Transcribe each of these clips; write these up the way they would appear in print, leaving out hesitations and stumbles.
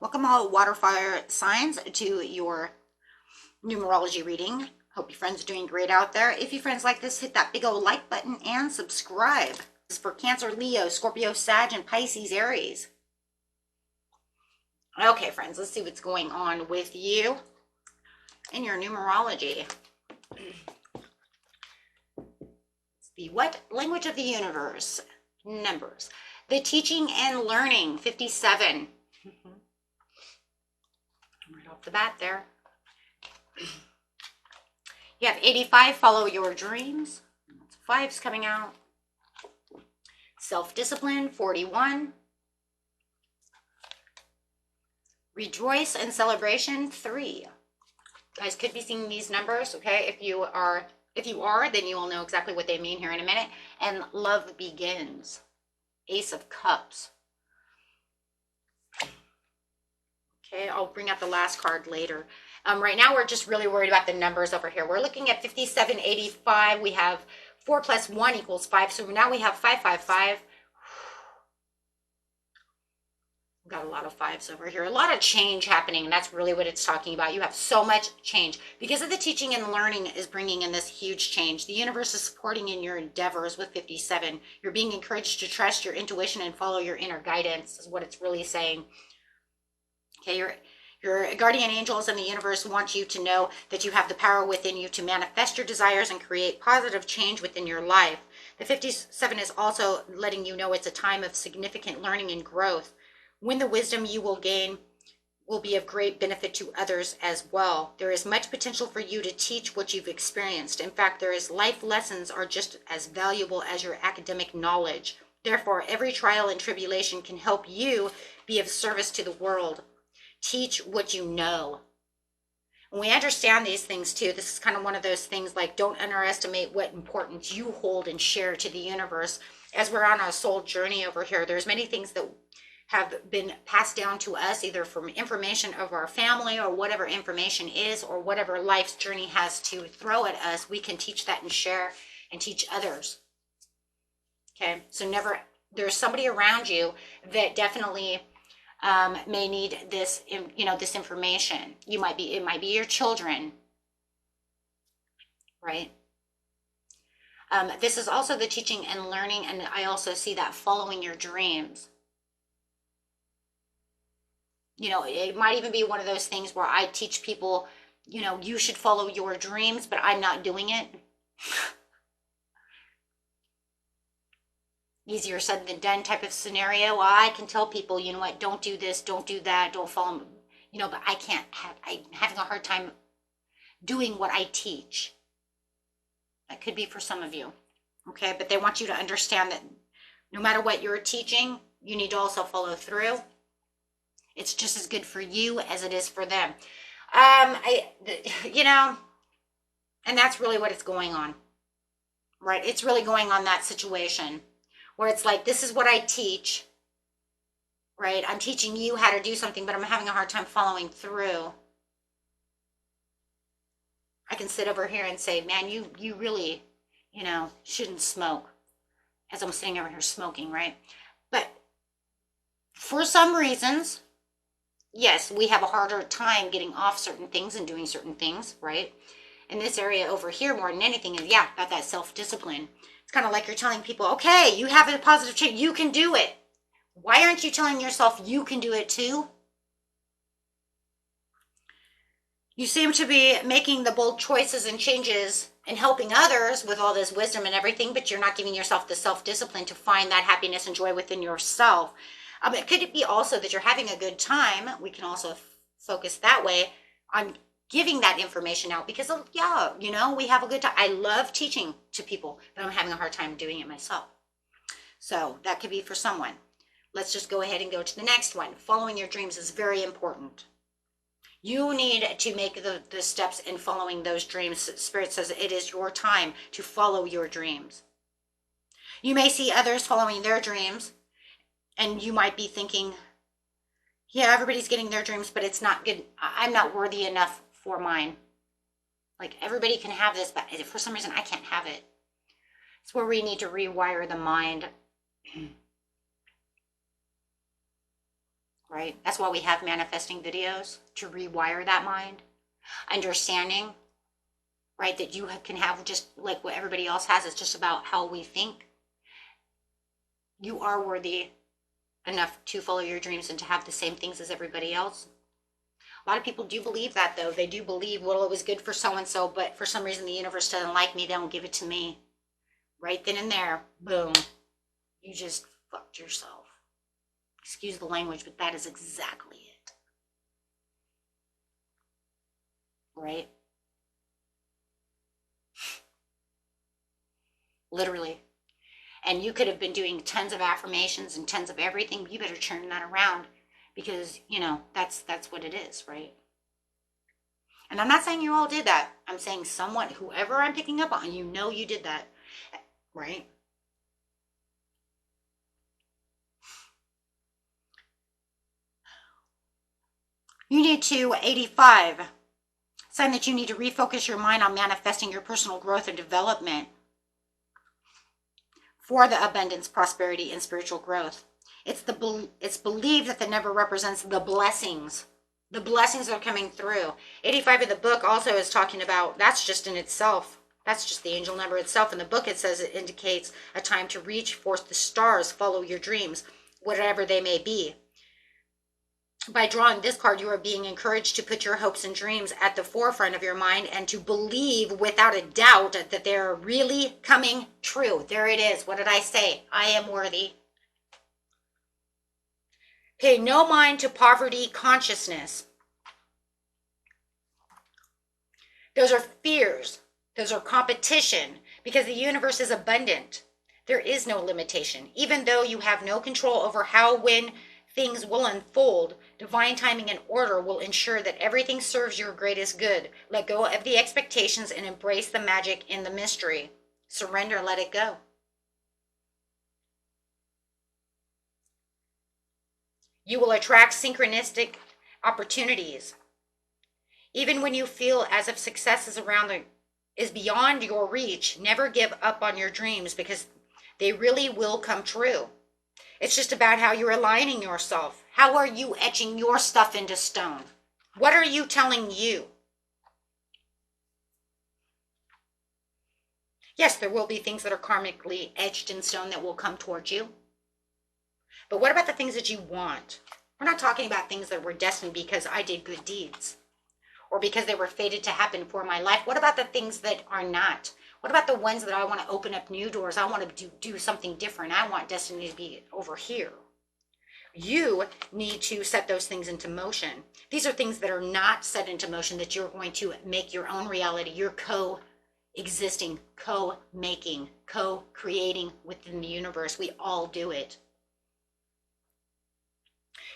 Welcome all water fire signs to your numerology reading. Hope your friends are doing great out there. If you friends like this, hit that big old like button and subscribe. This is for Cancer, Leo, Scorpio, Sag, and Pisces, Aries. Okay, friends, let's see what's going on with you in your numerology. It's the what language of the universe? Numbers. The teaching and learning, 57. Right off the bat there. You have 85, follow your dreams. Fives coming out. Self-discipline, 41. Rejoice and celebration, 3. You guys could be seeing these numbers, okay? If you are, then you will know exactly what they mean here in a minute. And love begins. Ace of Cups. Okay, I'll bring out the last card later. Right now, we're just really worried about the numbers over here. We're looking at 57, 85. We have 4 plus 1 equals 5. So now we have 555. We've got a lot of 5s over here. A lot of change happening, and that's really what it's talking about. You have so much change. Because of the teaching and learning is bringing in this huge change. The universe is supporting in your endeavors with 57. You're being encouraged to trust your intuition and follow your inner guidance is what it's really saying. Okay, your guardian angels and the universe want you to know that you have the power within you to manifest your desires and create positive change within your life. The 57 is also letting you know it's a time of significant learning and growth, when the wisdom you will gain will be of great benefit to others as well. There is much potential for you to teach what you've experienced. In fact, life lessons are just as valuable as your academic knowledge. Therefore, every trial and tribulation can help you be of service to the world. Teach what you know. When we understand these things too, this is kind of one of those things like don't underestimate what importance you hold and share to the universe. As we're on our soul journey over here, there's many things that have been passed down to us, either from information of our family or whatever information is, or whatever life's journey has to throw at us. We can teach that and share and teach others. Okay, so there's somebody around you that definitely may need this, this information. It might be your children, right? This is also the teaching and learning, and I also see that following your dreams. It might even be one of those things where I teach people, you should follow your dreams, but I'm not doing it. Easier said than done type of scenario. Well, I can tell people, you know what, don't do this, don't do that, don't follow, but I'm having a hard time doing what I teach. That could be for some of you, okay? But they want you to understand that no matter what you're teaching, you need to also follow through. It's just as good for you as it is for them. And that's really what it's going on, right? It's really going on that situation where it's like, this is what I teach, right? I'm teaching you how to do something, but I'm having a hard time following through. I can sit over here and say, man, you really, shouldn't smoke, as I'm sitting over here smoking, right? But for some reasons, yes, we have a harder time getting off certain things and doing certain things, right? In this area over here, more than anything, is about that self-discipline. It's kind of like you're telling people, okay, you have a positive change, you can do it. Why aren't you telling yourself you can do it too? You seem to be making the bold choices and changes and helping others with all this wisdom and everything, but you're not giving yourself the self-discipline to find that happiness and joy within yourself. It could be also that you're having a good time. We can also focus that way on giving that information out because, we have a good time. I love teaching to people, but I'm having a hard time doing it myself. So that could be for someone. Let's just go ahead and go to the next one. Following your dreams is very important. You need to make the steps in following those dreams. Spirit says it is your time to follow your dreams. You may see others following their dreams, and you might be thinking, yeah, everybody's getting their dreams, but it's not good. I'm not worthy enough for mine. Like, everybody can have this, but for some reason, I can't have it. It's where we need to rewire the mind. right? That's why we have manifesting videos, to rewire that mind. Understanding, right, that you can have just like what everybody else has. It's just about how we think. You are worthy enough to follow your dreams and to have the same things as everybody else. A lot of people do believe that, though. They do believe, well, it was good for so and so, but for some reason the universe doesn't like me. They don't give it to me. Right then and there, boom, you just fucked yourself. Excuse the language, but that is exactly it. Right? Literally. And you could have been doing tons of affirmations and tons of everything. You better turn that around, because, you know, that's what it is, right? And I'm not saying you all did that. I'm saying someone, whoever I'm picking up on, you know you did that, right? You need to, 85, sign that you need to refocus your mind on manifesting your personal growth and development for the abundance, prosperity, and spiritual growth. It's believed that the number represents the blessings. The blessings are coming through. 85 of the book also is talking about, that's just in itself. That's just the angel number itself. In the book, it says it indicates a time to reach for the stars, follow your dreams, whatever they may be. By drawing this card, you are being encouraged to put your hopes and dreams at the forefront of your mind and to believe without a doubt that they're really coming true. There it is. What did I say? I am worthy. Pay no mind to poverty consciousness. Those are fears. Those are competition, because the universe is abundant. There is no limitation. Even though you have no control over how, when things will unfold, divine timing and order will ensure that everything serves your greatest good. Let go of the expectations and embrace the magic in the mystery. Surrender, let it go. You will attract synchronistic opportunities. Even when you feel as if success is beyond your reach, never give up on your dreams, because they really will come true. It's just about how you're aligning yourself. How are you etching your stuff into stone? What are you telling you? Yes, there will be things that are karmically etched in stone that will come towards you. But what about the things that you want? We're not talking about things that were destined because I did good deeds or because they were fated to happen for my life. What about the things that are not? What about the ones that I want to open up new doors? I want to do something different. I want destiny to be over here. You need to set those things into motion. These are things that are not set into motion that you're going to make your own reality. You're co-existing, co-making, co-creating within the universe. We all do it.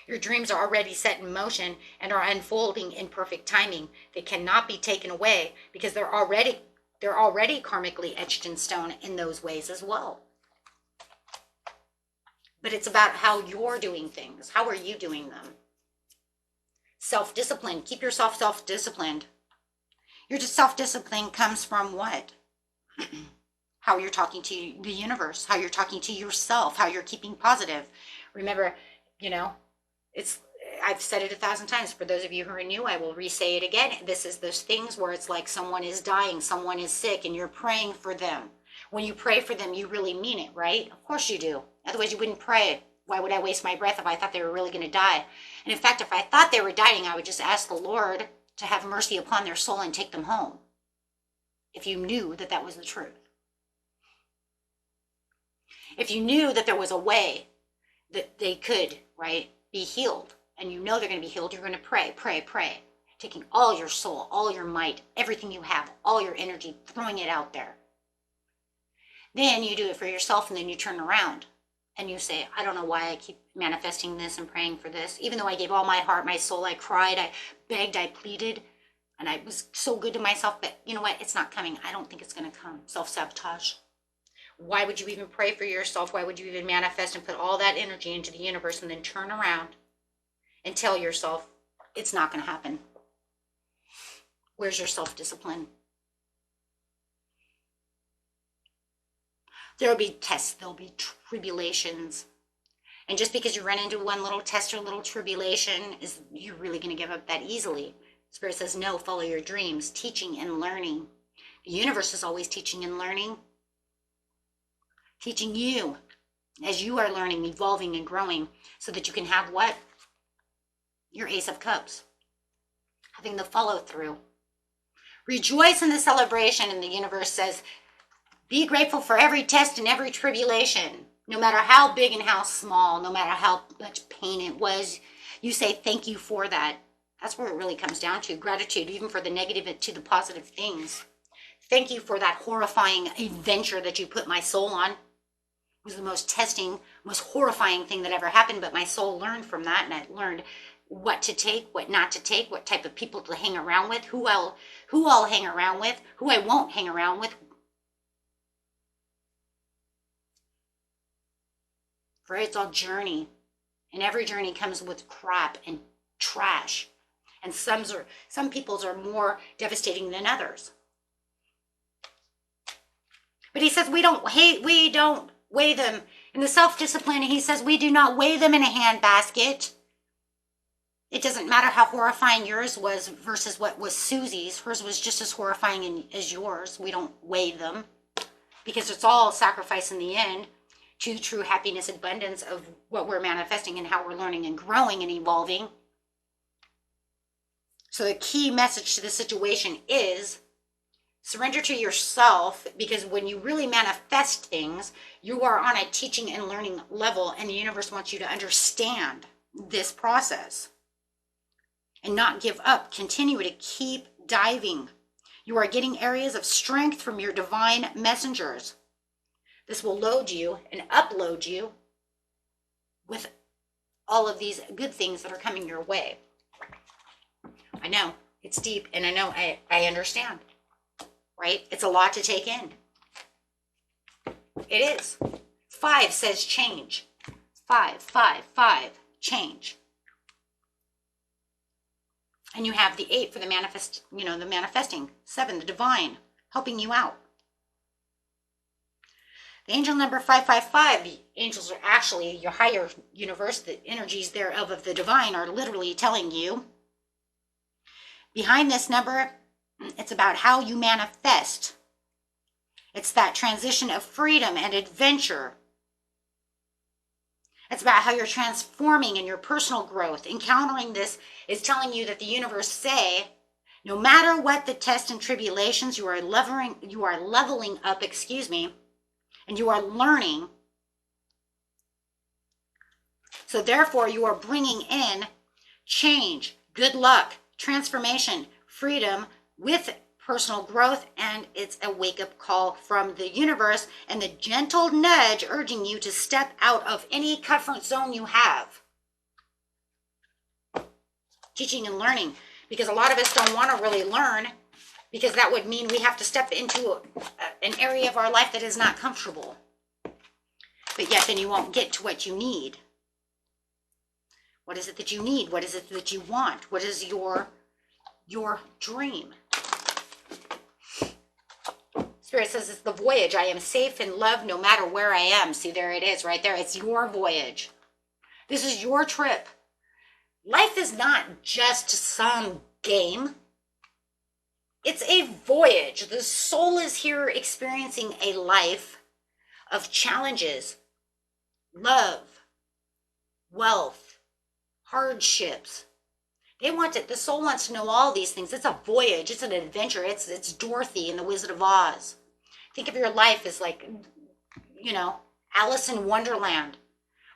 Your dreams are already set in motion and are unfolding in perfect timing. They cannot be taken away because they're already karmically etched in stone in those ways as well. But it's about how you're doing things. How are you doing them? Self-discipline. Keep yourself self-disciplined. Your self-discipline comes from what? How you're talking to the universe, how you're talking to yourself, how you're keeping positive. Remember, I've said it 1,000 times. For those of you who are new, I will re-say it again. This is those things where it's like someone is dying, someone is sick, and you're praying for them. When you pray for them, you really mean it, right? Of course you do. Otherwise, you wouldn't pray. Why would I waste my breath if I thought they were really going to die? And in fact, if I thought they were dying, I would just ask the Lord to have mercy upon their soul and take them home. If you knew that that was the truth. If you knew that there was a way that they could, right, be healed, and you know they're going to be healed, you're going to pray, taking all your soul, all your might, everything you have, all your energy, throwing it out there. Then you do it for yourself, and then you turn around and you say, I don't know why I keep manifesting this and praying for this. Even though I gave all my heart, my soul, I cried, I begged, I pleaded, and I was so good to myself, but you know what? It's not coming. I don't think it's going to come. Self-sabotage. Why would you even pray for yourself? Why would you even manifest and put all that energy into the universe and then turn around and tell yourself it's not going to happen? Where's your self-discipline? There'll be tests, there'll be tribulations. And just because you run into one little test or little tribulation, is you're really going to give up that easily? Spirit says, no, follow your dreams, teaching and learning. The universe is always teaching and learning. Teaching you as you are learning, evolving, and growing, so that you can have what? Your Ace of Cups. Having the follow through. Rejoice in the celebration, and the universe says, be grateful for every test and every tribulation. No matter how big and how small, no matter how much pain it was, you say thank you for that. That's where it really comes down to. Gratitude, even for the negative to the positive things. Thank you for that horrifying adventure that you put my soul on. It was the most testing, most horrifying thing that ever happened, but my soul learned from that, and I learned what to take, what not to take, what type of people to hang around with, who I'll hang around with, who I won't hang around with. For it's all journey, and every journey comes with crap and trash, and some people's are more devastating than others. But he says we don't weigh them in the self-discipline. He says we do not weigh them in a handbasket. It doesn't matter how horrifying yours was versus what was Susie's. Hers was just as horrifying as yours. We don't weigh them because it's all sacrifice in the end to true happiness and abundance of what we're manifesting and how we're learning and growing and evolving. So the key message to the situation is surrender to yourself, because when you really manifest things, you are on a teaching and learning level, and the universe wants you to understand this process and not give up. Continue to keep diving. You are getting areas of strength from your divine messengers. This will load you and upload you with all of these good things that are coming your way. I know it's deep, and I know I understand, right? It's a lot to take in. It is. 5 says change. 5, 5, 5, change. And you have the 8 for the the manifesting. 7, the divine, helping you out. The angel number 555, the angels are actually your higher universe, the energies thereof of the divine are literally telling you. Behind this number, it's about how you manifest. It's that transition of freedom and adventure. It's about how you're transforming in your personal growth. Encountering this is telling you that the universe say, no matter what the tests and tribulations, you are leveling up, and you are learning. So therefore, you are bringing in change, good luck, transformation, freedom with personal growth, and it's a wake-up call from the universe and the gentle nudge urging you to step out of any comfort zone you have. Teaching and learning, because a lot of us don't want to really learn, because that would mean we have to step into an area of our life that is not comfortable. But yet then you won't get to what you need. What is it that you need? What is it that you want? What is your dream? Spirit says it's the voyage. I am safe in love no matter where I am. See, there it is right there. It's your voyage. This is your trip. Life is not just some game. It's a voyage. The soul is here experiencing a life of challenges, love, wealth, hardships. The soul wants to know all these things. It's a voyage. It's an adventure. It's Dorothy in The Wizard of Oz. Think of your life as like, Alice in Wonderland.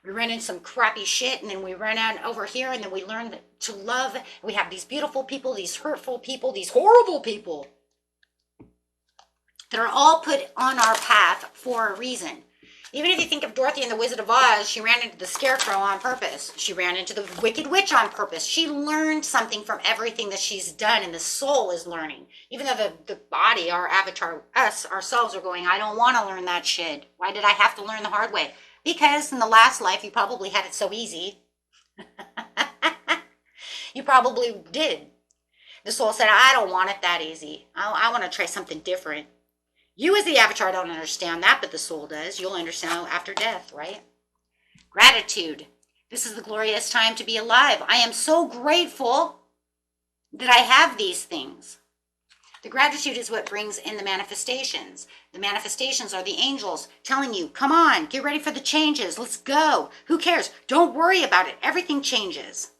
We run into some crappy shit, and then we run out over here, and then we learn to love. We have these beautiful people, these hurtful people, these horrible people that are all put on our path for a reason. Even if you think of Dorothy in The Wizard of Oz, she ran into the Scarecrow on purpose. She ran into the Wicked Witch on purpose. She learned something from everything that she's done, and the soul is learning. Even though the body, our avatar, ourselves are going, I don't want to learn that shit. Why did I have to learn the hard way? Because in the last life, you probably had it so easy. You probably did. The soul said, I don't want it that easy. I want to try something different. You as the avatar don't understand that, but the soul does. You'll understand after death, right? Gratitude. This is the glorious time to be alive. I am so grateful that I have these things. The gratitude is what brings in the manifestations. The manifestations are the angels telling you, come on, get ready for the changes. Let's go. Who cares? Don't worry about it. Everything changes.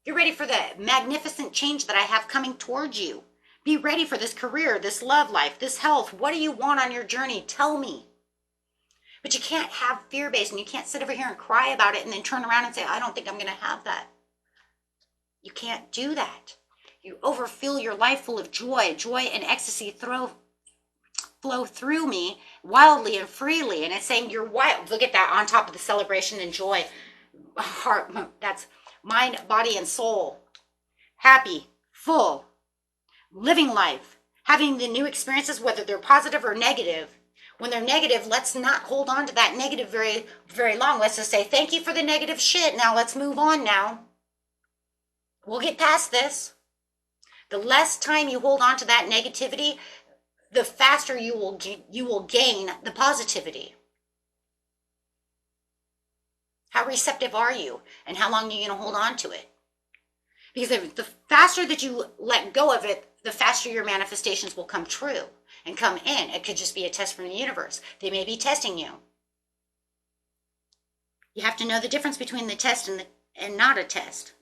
Get ready for the magnificent change that I have coming towards you. Be ready for this career, this love life, this health. What do you want on your journey? Tell me. But you can't have fear-based, and you can't sit over here and cry about it and then turn around and say, I don't think I'm going to have that. You can't do that. You overfill your life full of joy. Joy and ecstasy flow through me wildly and freely. And it's saying you're wild. Look at that on top of the celebration and joy. Heart, that's mind, body, and soul. Happy, full, living life, having the new experiences, whether they're positive or negative. When they're negative, let's not hold on to that negative very, very long. Let's just say, thank you for the negative shit. Now let's move on now. We'll get past this. The less time you hold on to that negativity, the faster you will gain the positivity. How receptive are you? And how long are you going to hold on to it? Because the faster that you let go of it, the faster your manifestations will come true and come in. It could just be a test from the universe. They may be testing you. You have to know the difference between the test and not a test.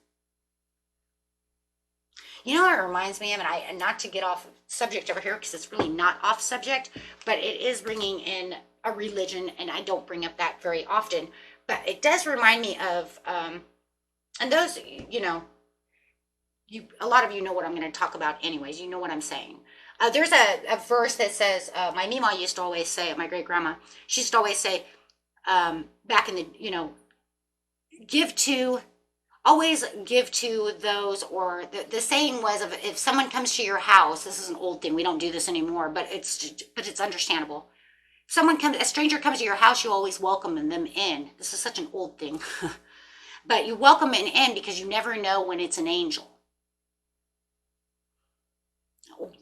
You know what it reminds me of, and not to get off subject over here because it's really not off subject, but it is bringing in a religion, and I don't bring up that very often, but it does remind me of, and those, a lot of you know what I'm going to talk about anyways. You know what I'm saying. There's a verse that says, my Mima used to always say, my great grandma, she used to always say, back in the, always give to those, or the saying was, if someone comes to your house, this is an old thing, we don't do this anymore, but it's understandable. If a stranger comes to your house, you always welcome them in. This is such an old thing. But you welcome them in because you never know when it's an angel.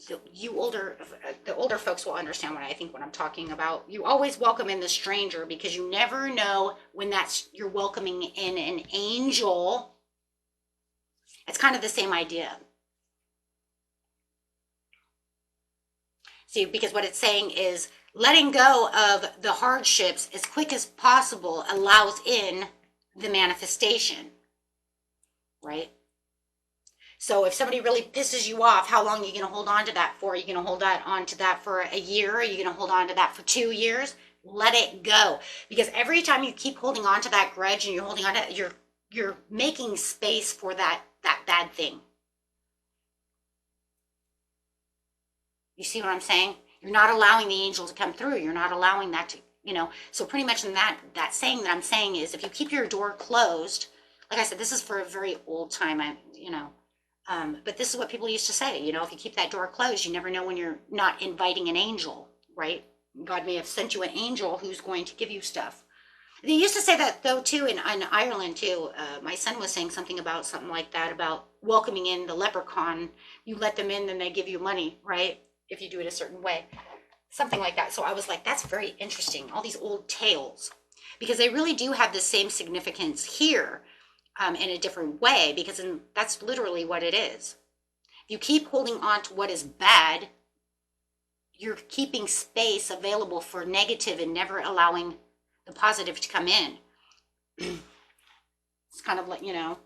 The older folks will understand what I think when I'm talking about. You always welcome in the stranger because you never know when you're welcoming in an angel. It's kind of the same idea. See, because what it's saying is letting go of the hardships as quick as possible allows in the manifestation, right? So if somebody really pisses you off, how long are you going to hold on to that for? Are you going to hold on to that for a year? Are you going to hold on to that for 2 years? Let it go. Because every time you keep holding on to that grudge and you're holding on to, you're making space for that bad thing. You see what I'm saying? You're not allowing the angel to come through. You're not allowing that to, So pretty much in that saying that I'm saying is, if you keep your door closed, like I said, this is for a very old time, but this is what people used to say, if you keep that door closed, you never know when you're not inviting an angel, right? God may have sent you an angel who's going to give you stuff. They used to say that, though, too, in Ireland, too. My son was saying something like that, about welcoming in the leprechaun. You let them in, then they give you money, right? If you do it a certain way. Something like that. So I was like, that's very interesting. All these old tales. Because they really do have the same significance here. In a different way, because that's literally what it is. If you keep holding on to what is bad, you're keeping space available for negative and never allowing the positive to come in. It's kind of like, if you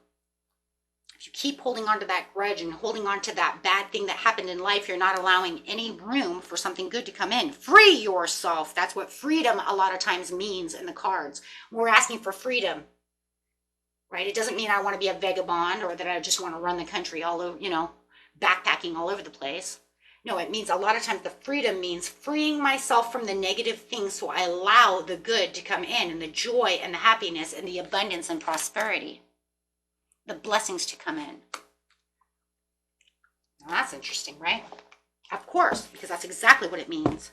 keep holding on to that grudge and holding on to that bad thing that happened in life, you're not allowing any room for something good to come in. Free yourself. That's what freedom a lot of times means in the cards. We're asking for freedom. Right? It doesn't mean I want to be a vagabond or that I just want to run the country all over, backpacking all over the place. No, it means a lot of times the freedom means freeing myself from the negative things so I allow the good to come in, and the joy and the happiness and the abundance and prosperity, the blessings to come in. Now that's interesting, right? Of course, because that's exactly what it means.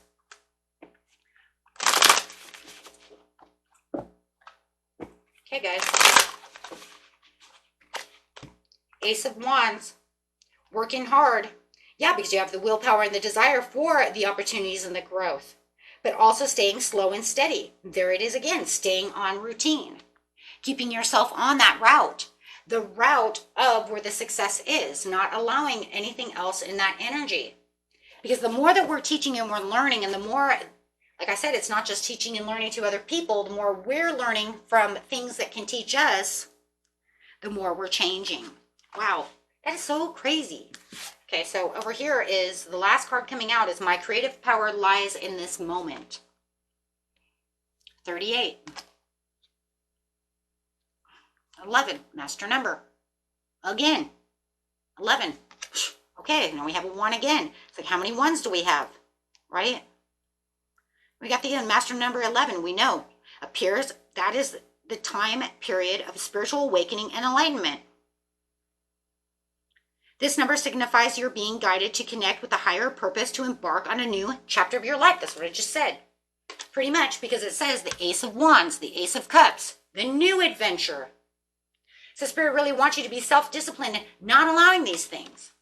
Okay, guys. Ace of Wands, working hard. Yeah, because you have the willpower and the desire for the opportunities and the growth. but also staying slow and steady. There it is again, staying on routine, keeping yourself on that route, the route of where the success is, not allowing anything else in that energy. Because the more that we're teaching and we're learning, and the more, like I said, it's not just teaching and learning to other people, the more we're learning from things that can teach us, the more we're changing. Wow, that is so crazy. Okay, so over here is the last card coming out is my creative power lies in this moment. 38. 11, master number. Again, 11. Okay, now we have a 1 again. It's like, how many 1s do we have? Right? We got the master number 11, we know. Appears, that is the time period of spiritual awakening and enlightenment. This number signifies you're being guided to connect with a higher purpose to embark on a new chapter of your life. That's what I just said. Pretty much, because it says the Ace of Wands, the Ace of Cups, the new adventure. So Spirit really wants you to be self-disciplined, not allowing these things.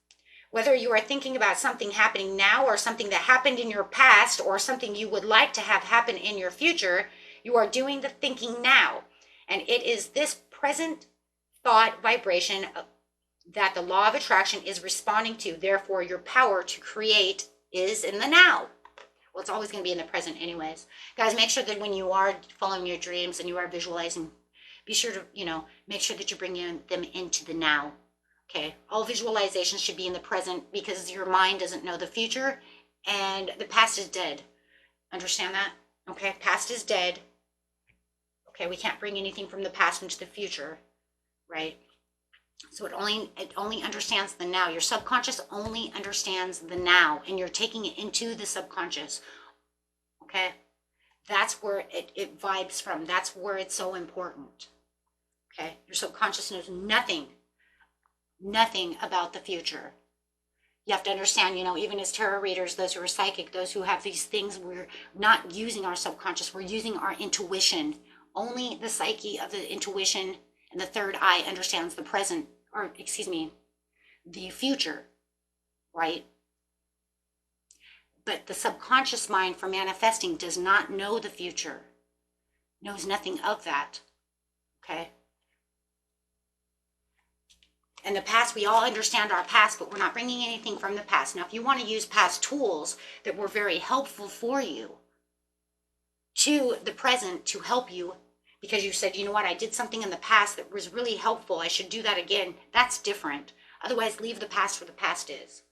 Whether you are thinking about something happening now or something that happened in your past or something you would like to have happen in your future, you are doing the thinking now. And it is this present thought vibration that the law of attraction is responding to. Therefore, your power to create is in the now. Well, it's always going to be in the present anyways. Guys, make sure that when you are following your dreams and you are visualizing, be sure to, make sure that you bring them into the now. Okay, all visualizations should be in the present because your mind doesn't know the future and the past is dead. Understand that? Okay, past is dead. Okay, we can't bring anything from the past into the future, right? So it only understands the now. Your subconscious only understands the now, and you're taking it into the subconscious. Okay, that's where it vibes from. That's where it's so important. Okay, your subconscious knows nothing about the future. You have to understand, even as tarot readers, those who are psychic, those who have these things, we're not using our subconscious, we're using our intuition. Only the psyche of the intuition and the third eye understands the present, the future, right? But the subconscious mind for manifesting does not know the future, knows nothing of that, okay? In the past, we all understand our past, but we're not bringing anything from the past. Now, if you want to use past tools that were very helpful for you to the present to help you, because you said, you know what, I did something in the past that was really helpful, I should do that again, that's different. Otherwise, leave the past where the past is.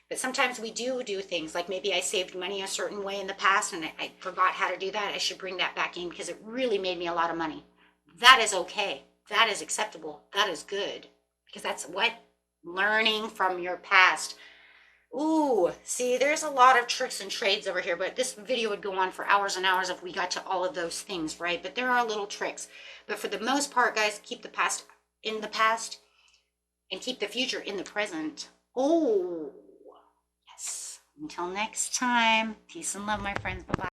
But sometimes we do things like maybe I saved money a certain way in the past and I forgot how to do that. I should bring that back in because it really made me a lot of money. That is okay. That is acceptable. That is good. Because that's what? Learning from your past. Ooh, see, there's a lot of tricks and trades over here, but this video would go on for hours and hours if we got to all of those things, right? But there are little tricks. But for the most part, guys, keep the past in the past and keep the future in the present. Oh, yes. Until next time, peace and love, my friends. Bye-bye.